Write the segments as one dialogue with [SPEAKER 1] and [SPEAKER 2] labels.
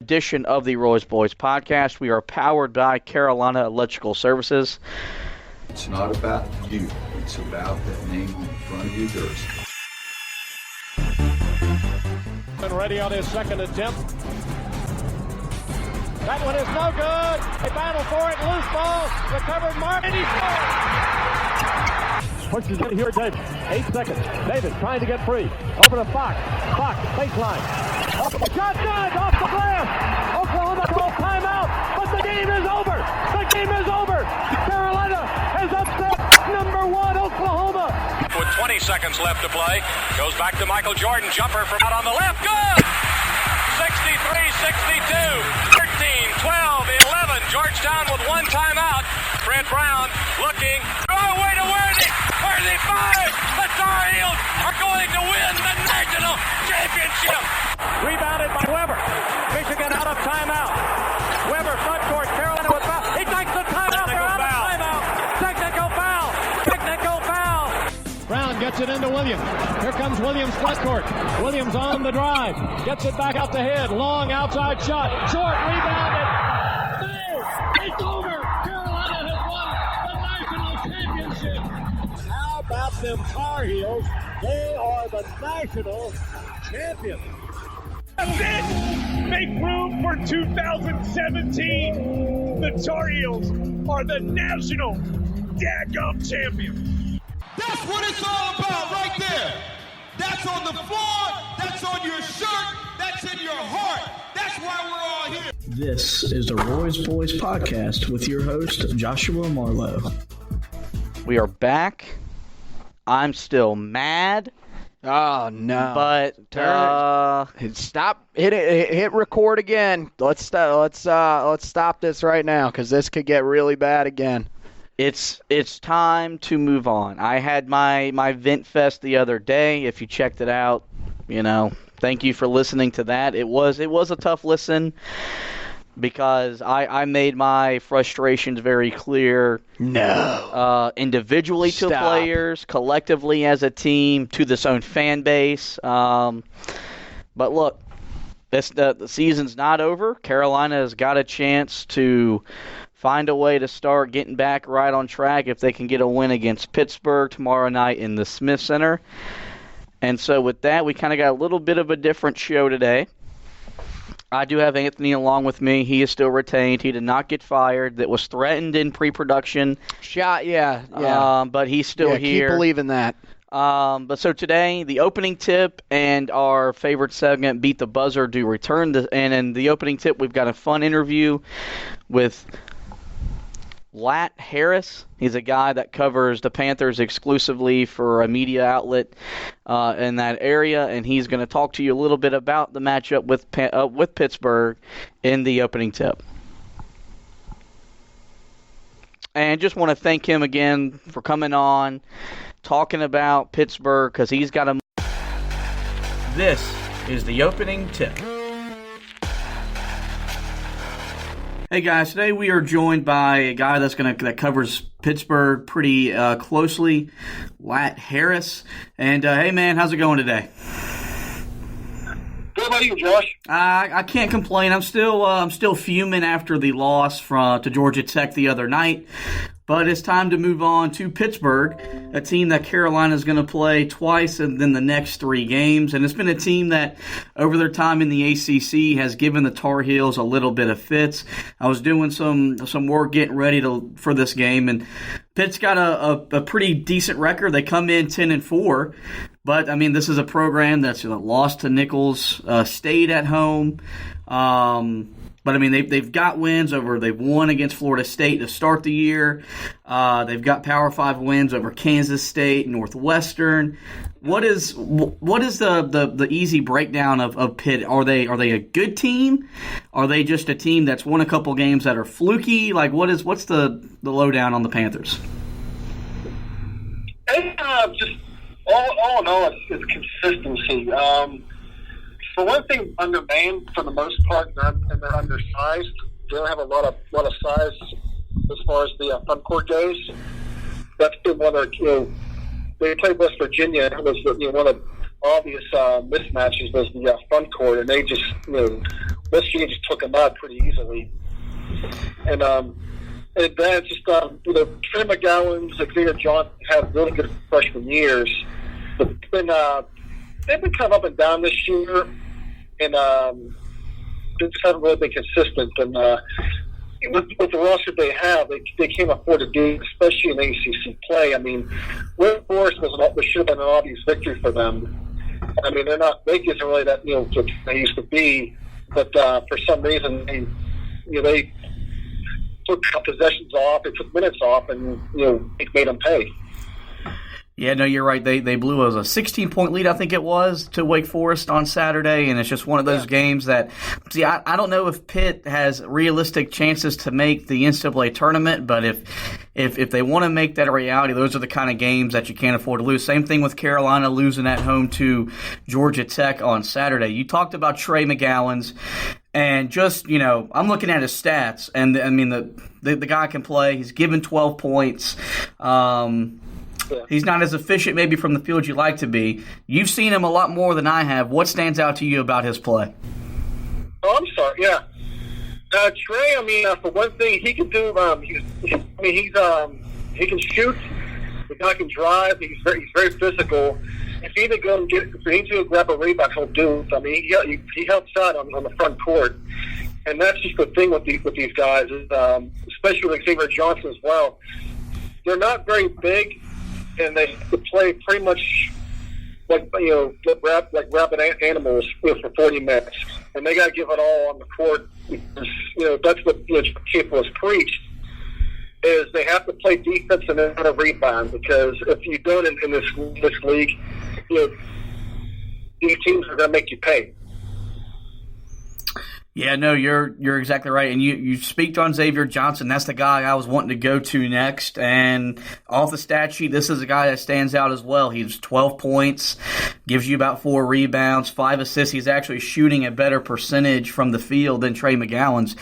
[SPEAKER 1] Edition of the Roy's Boys podcast. We are powered by Carolina Electrical Services.
[SPEAKER 2] It's not about you. It's about that name on the front of your jersey.
[SPEAKER 3] And ready on his second attempt. That one is no good. They battle for it. Loose ball. Recovered Mark. And he scores. Pushes it here, Davis. 8 seconds. Davis trying to get free. Over to Fox. Fox, baseline. Shot good off the glass. Oklahoma calls timeout. But the game is over. The game is over. Carolina has upset number 1 Oklahoma.
[SPEAKER 4] With 20 seconds left to play. Goes back to Michael Jordan. Jumper from out on the left. Good! 63-62. 13, 12, 11. Georgetown with one timeout. Fred Brown looking. Oh, way to Worthy. Worthy 5. The Tar Heels are going to win the national championship.
[SPEAKER 3] Rebounded by Weber. Michigan out of timeout. Weber front court. Carolina with foul. He takes the timeout. They're out of timeout. Technical foul. Technical foul. Brown gets it into Williams. Here comes Williams front court. Williams on the drive. Gets it back out the head. Long outside shot. Short rebounded. It's over. Carolina has won the national championship. How about them Tar Heels? They are the national champions.
[SPEAKER 5] That's it! Make room for 2017. The Tar Heels are the national daggum champions.
[SPEAKER 6] That's what it's all about right there. That's on the floor. That's on your shirt. That's in your heart. That's why we're all here.
[SPEAKER 7] This is the Roy's Boys podcast with your host, Joshua Marlowe.
[SPEAKER 1] We are back. I'm still mad.
[SPEAKER 8] Oh no!
[SPEAKER 1] But
[SPEAKER 8] stop! Hit record again. Let's stop this right now because this could get really bad again.
[SPEAKER 1] It's time to move on. I had my vent fest the other day. If you checked it out, thank you for listening to that. It was a tough listen because I made my frustrations very clear.
[SPEAKER 8] No.
[SPEAKER 1] Individually to players, collectively as a team, to this own fan base. But look, the season's not over. Carolina has got a chance to find a way to start getting back right on track if they can get a win against Pittsburgh tomorrow night in the Smith Center. And so with that, we kind of got a little bit of a different show today. I do have Anthony along with me. He is still retained. He did not get fired. That was threatened in pre-production.
[SPEAKER 8] Shot, yeah.
[SPEAKER 1] But he's still here.
[SPEAKER 8] Keep believing that.
[SPEAKER 1] But so today, the opening tip and our favorite segment, Beat the Buzzer, do return. And in the opening tip, we've got a fun interview with Wlat Harris. He's a guy that covers the Panthers exclusively for a media outlet in that area, and he's going to talk to you a little bit about the matchup with Pittsburgh in the opening tip. And just want to thank him again for coming on, talking about Pittsburgh, because he's got a... This is the opening tip. Hey guys, today we are joined by a guy that covers Pittsburgh pretty closely, Wlat Harris. And hey man, how's it going today?
[SPEAKER 9] Good about you, Josh?
[SPEAKER 1] I can't complain. I'm still fuming after the loss to Georgia Tech the other night. But it's time to move on to Pittsburgh, a team that Carolina is going to play twice in the next 3 games. And it's been a team that, over their time in the ACC, has given the Tar Heels a little bit of fits. I was doing some work getting ready for this game, and Pitt's got a pretty decent record. They come in 10-4. But, I mean, this is a program that's lost to Nichols, stayed at home. But, I mean, they've got wins over. They've won against Florida State to start the year. They've got Power 5 wins over Kansas State, Northwestern. What is the easy breakdown of Pitt? Are they a good team? Are they just a team that's won a couple games that are fluky? Like, what's the lowdown on the Panthers?
[SPEAKER 9] Just all in all, it's consistency. For one thing, undermanned for the most part, and they're undersized. They don't have a lot of size as far as the front court goes. That's been one of they played West Virginia, and it was one of the obvious mismatches was the front court, and they just Michigan just took them out pretty easily. And then just Trey McGowan's, Xavier Johnson have really good freshman years, but they've been kind of up and down this year, and they just haven't really been consistent. And with the roster they have, they can't afford to do, especially in ACC play. I mean, Wake Forest should have been an obvious victory for them. I mean, Vegas isn't really that they used to be, but for some reason they took possessions off, they took minutes off, and it made them pay.
[SPEAKER 1] Yeah, no, you're right. They blew a 16-point lead, I think it was, to Wake Forest on Saturday, and it's just one of those games that, see, I don't know if Pitt has realistic chances to make the NCAA tournament, but if they want to make that a reality, those are the kind of games that you can't afford to lose. Same thing with Carolina losing at home to Georgia Tech on Saturday. You talked about Trey McGowan's, and just, I'm looking at his stats, and I mean, the guy can play. He's given 12 points. He's not as efficient maybe from the field you like to be. You've seen him a lot more than I have. What stands out to you about his play?
[SPEAKER 9] Oh, I'm sorry. Yeah, Trey. I mean, for one thing, he can do. He can shoot. The guy can drive. He's very physical. If he needs to go grab a rebound, he'll do it. I mean, he helps out on the front court, and that's just the thing with these guys, is, especially with Xavier Johnson as well. They're not very big, and they play pretty much like rabid animals for 40 minutes, and they got to give it all on the court. Because, that's what Capel has preached, is they have to play defense and then a rebound, because if you don't in this league, these teams are going to make you pay.
[SPEAKER 1] Yeah, no, you're exactly right. And you speak on Xavier Johnson. That's the guy I was wanting to go to next. And off the stat sheet, this is a guy that stands out as well. He's 12 points, gives you about 4 rebounds, 5 assists. He's actually shooting a better percentage from the field than Trey McGowan's.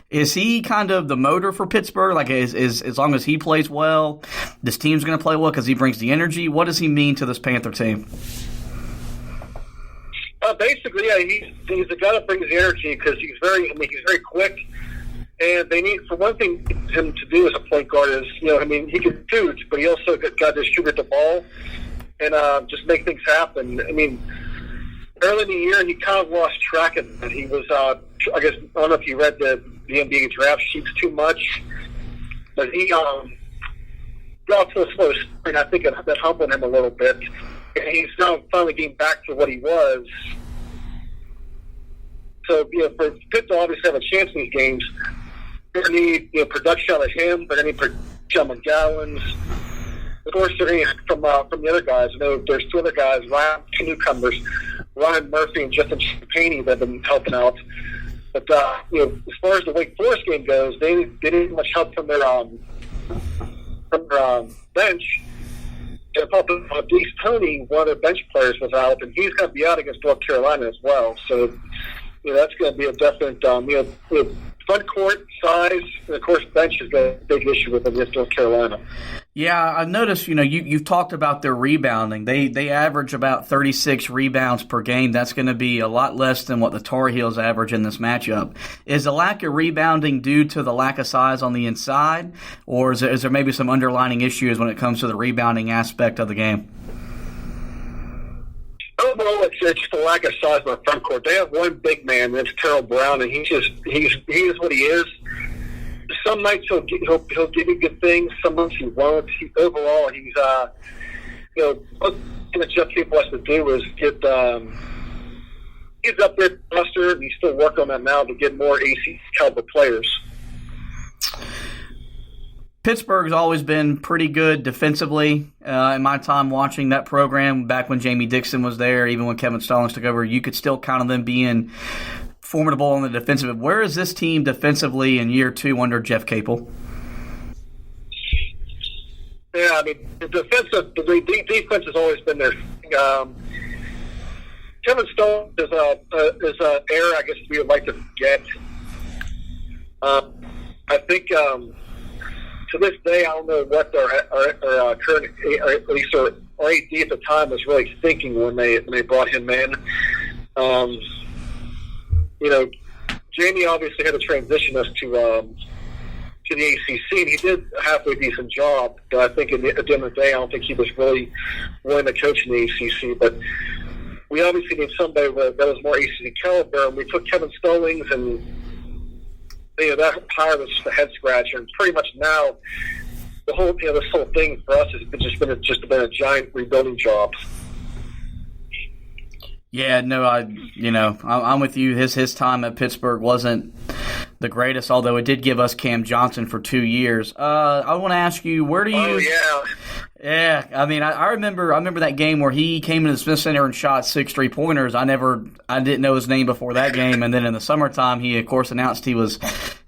[SPEAKER 1] Is he kind of the motor for Pittsburgh? Like, is as long as he plays well, this team's going to play well because he brings the energy? What does he mean to this Panther team?
[SPEAKER 9] Basically, yeah, he's the guy that brings the energy, because he's very quick, and they need, for one thing, him to do as a point guard is, he can shoot, but he also got to distribute the ball and just make things happen. I mean, early in the year, he kind of lost track of it. He was, I don't know if you read the NBA draft sheets too much, but he got to a slow start, and I think that humbled him a little bit. And he's now finally getting back to what he was. So, for Pitt to obviously have a chance in these games, they're going to need production out of him, but any production on McGowan's. Of course, they're going to from the other guys. I know there's 2 other guys, two newcomers, Ryan Murphy and Justin Champagne, that have been helping out. But as far as the Wake Forest game goes, they didn't much help from their bench. Deese Tony, one of their bench players, was out, and he's going to be out against North Carolina as well. So, that's going to be a definite, front court size, and of course, bench is a big issue with them against North Carolina.
[SPEAKER 1] Yeah, I noticed, you've talked about their rebounding. They average about 36 rebounds per game. That's going to be a lot less than what the Tar Heels average in this matchup. Is the lack of rebounding due to the lack of size on the inside, or is there maybe some underlying issues when it comes to the rebounding aspect of the game?
[SPEAKER 9] Overall, it's just a lack of size on the front court. They have one big man, and it's Terrell Brown, and he is what he is. Some nights he'll give you good things. Some nights he won't. Overall, he's what Jeff Capel has to do is get he's up there roster, and he's still working on that now to get more AC caliber players.
[SPEAKER 1] Pittsburgh's always been pretty good defensively. In my time watching that program, back when Jamie Dixon was there, even when Kevin Stallings took over, you could still count on them being formidable on the defensive end. Where is this team defensively in year 2 under Jeff Capel?
[SPEAKER 9] Yeah, I mean, the defense has always been there. Kevin Stallings is an error, I guess, we would like to forget. I think to this day, I don't know what our current, or at least our AD at the time, was really thinking when they brought him in. Jamie obviously had to transition us to the ACC, and he did a halfway decent job. But I think at the end of the day, I don't think he was really willing to coach in the ACC. But we obviously need somebody that was more ACC caliber, and we took Kevin Stallings, and that hire was just a head scratcher. And pretty much now, the whole this whole thing for us has just been a giant rebuilding job.
[SPEAKER 1] Yeah, no, I'm with you. His time at Pittsburgh wasn't the greatest, although it did give us Cam Johnson for 2 years. I want to ask you, where do you?
[SPEAKER 9] Oh yeah.
[SPEAKER 1] Yeah, I mean, I remember that game where he came into the Smith Center and shot 6 3-pointers. I didn't know his name before that game, and then in the summertime, he of course announced he was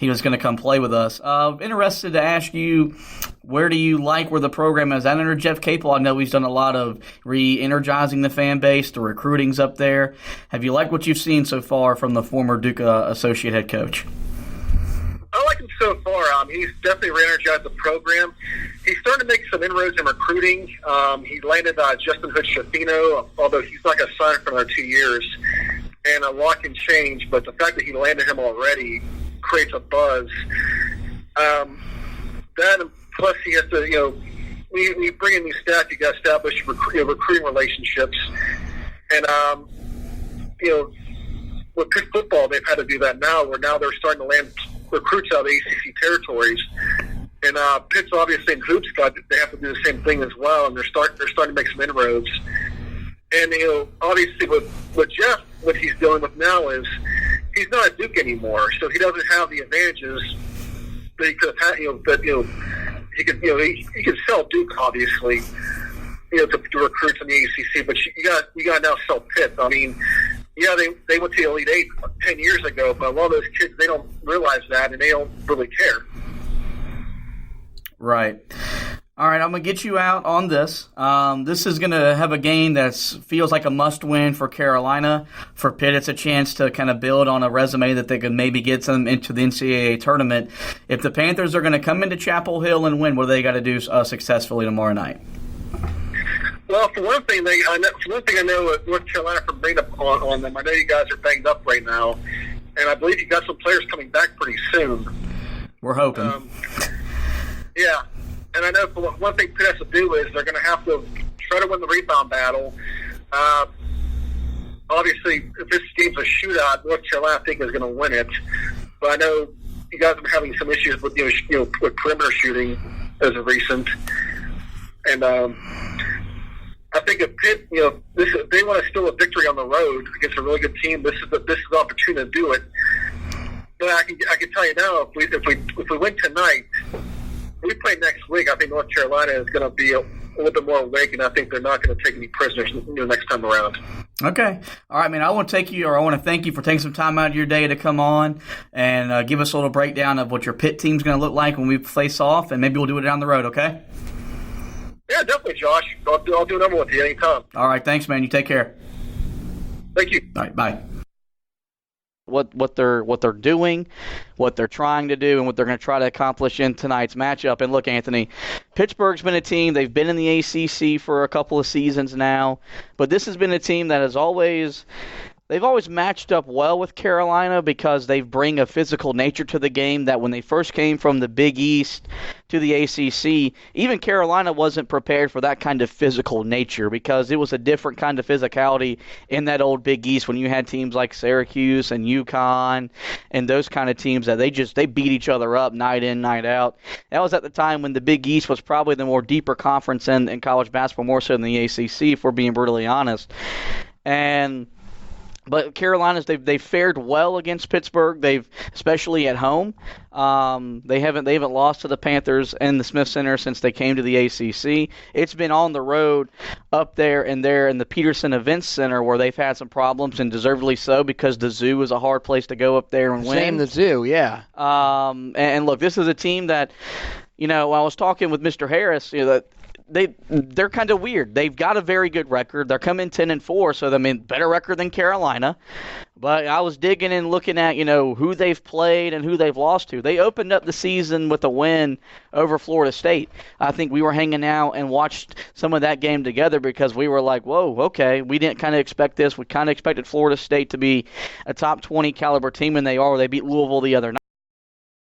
[SPEAKER 1] going to come play with us. Interested to ask you, where do you like where the program is? Under Jeff Capel, I know he's done a lot of re-energizing the fan base. The recruiting's up there. Have you liked what you've seen so far from the former Duke associate head coach?
[SPEAKER 9] I like him so far. He's definitely re-energized the program. He's starting to make some inroads in recruiting. He landed Justin Hood-Schifino, although he's not going to sign for another 2 years. And a lot can change, but the fact that he landed him already creates a buzz. That, and plus he has to, when you bring in new staff, you got to establish recruiting relationships. And, with Pitt football, they've had to do that now, where now they're starting to land recruits out of the ACC territories. And Pitt's obviously in hoops, they have to do the same thing as well, and they're starting to make some inroads. And obviously with Jeff, what he's dealing with now is he's not at Duke anymore, so he doesn't have the advantages that he could have had. He could sell Duke obviously, to recruits in the ACC, but you got to now sell Pitt. I mean, yeah, they went to the Elite Eight 10 years ago, but a lot of those kids, they don't realize that, and they don't really care.
[SPEAKER 1] Right. All right, I'm going to get you out on this. This is going to have a game that feels like a must-win for Carolina. For Pitt, it's a chance to kind of build on a resume that they could maybe get them into the NCAA tournament. If the Panthers are going to come into Chapel Hill and win, what do they got to do successfully tomorrow night?
[SPEAKER 9] Well, for one thing, I know North Carolina from bringing up on them. I know you guys are banged up right now, and I believe you got some players coming back pretty soon.
[SPEAKER 1] We're hoping.
[SPEAKER 9] Yeah, and I know for one thing Pitt has to do is they're going to have to try to win the rebound battle. Obviously, if this game's a shootout, North Carolina I think is going to win it. But I know you guys have been having some issues with with perimeter shooting as of recent, and I think if Pitt, if they want to steal a victory on the road against a really good team, this is the opportunity to do it. But I can tell you now, if we win tonight, we play next week. I think North Carolina is going to be a little bit more awake, and I think they're not going to take any prisoners next time around.
[SPEAKER 1] Okay. All right, man. I want to thank you for taking some time out of your day to come on and give us a little breakdown of what your Pitt team's going to look like when we face off, and maybe we'll do it down the road, okay?
[SPEAKER 9] Yeah, definitely, Josh. I'll do another one with you anytime.
[SPEAKER 1] All right, thanks, man. You take care.
[SPEAKER 9] Thank you.
[SPEAKER 1] All right, bye.
[SPEAKER 8] What they're doing, what they're trying to do, and what they're going to try to accomplish in tonight's matchup. And look, Anthony, Pittsburgh's been a team. They've been in the ACC for a couple of seasons now, but this has been a team that has always matched up well with Carolina because they bring a physical nature to the game that when they first came from the Big East to the ACC, even Carolina wasn't prepared for that kind of physical nature because it was a different kind of physicality in that old Big East when you had teams like Syracuse and UConn and those kind of teams that they beat each other up night in, night out. That was at the time when the Big East was probably the more deeper conference in college basketball, more so than the ACC, if we're being brutally honest. But Carolina's they've fared well against Pittsburgh. Especially at home. They haven't lost to the Panthers in the Smith Center since they came to the ACC. It's been on the road up there in the Peterson Events Center where they've had some problems, and deservedly so because the Zoo is a hard place to go up there and win. Same the Zoo, yeah.
[SPEAKER 1] And look, this is a team that, I was talking with Mr. Harris, that
[SPEAKER 8] they're kind of weird. They've got a very good record. They're coming 10-4, so better record than Carolina. But I was digging and looking at, who they've played and who they've lost to. They opened up the season with a win over Florida State. I think we were hanging out and watched some of that game together because we were like, whoa, okay, we didn't kind of expect this. We kind of expected Florida State to be a top 20 caliber team, and they are. They beat Louisville the other night.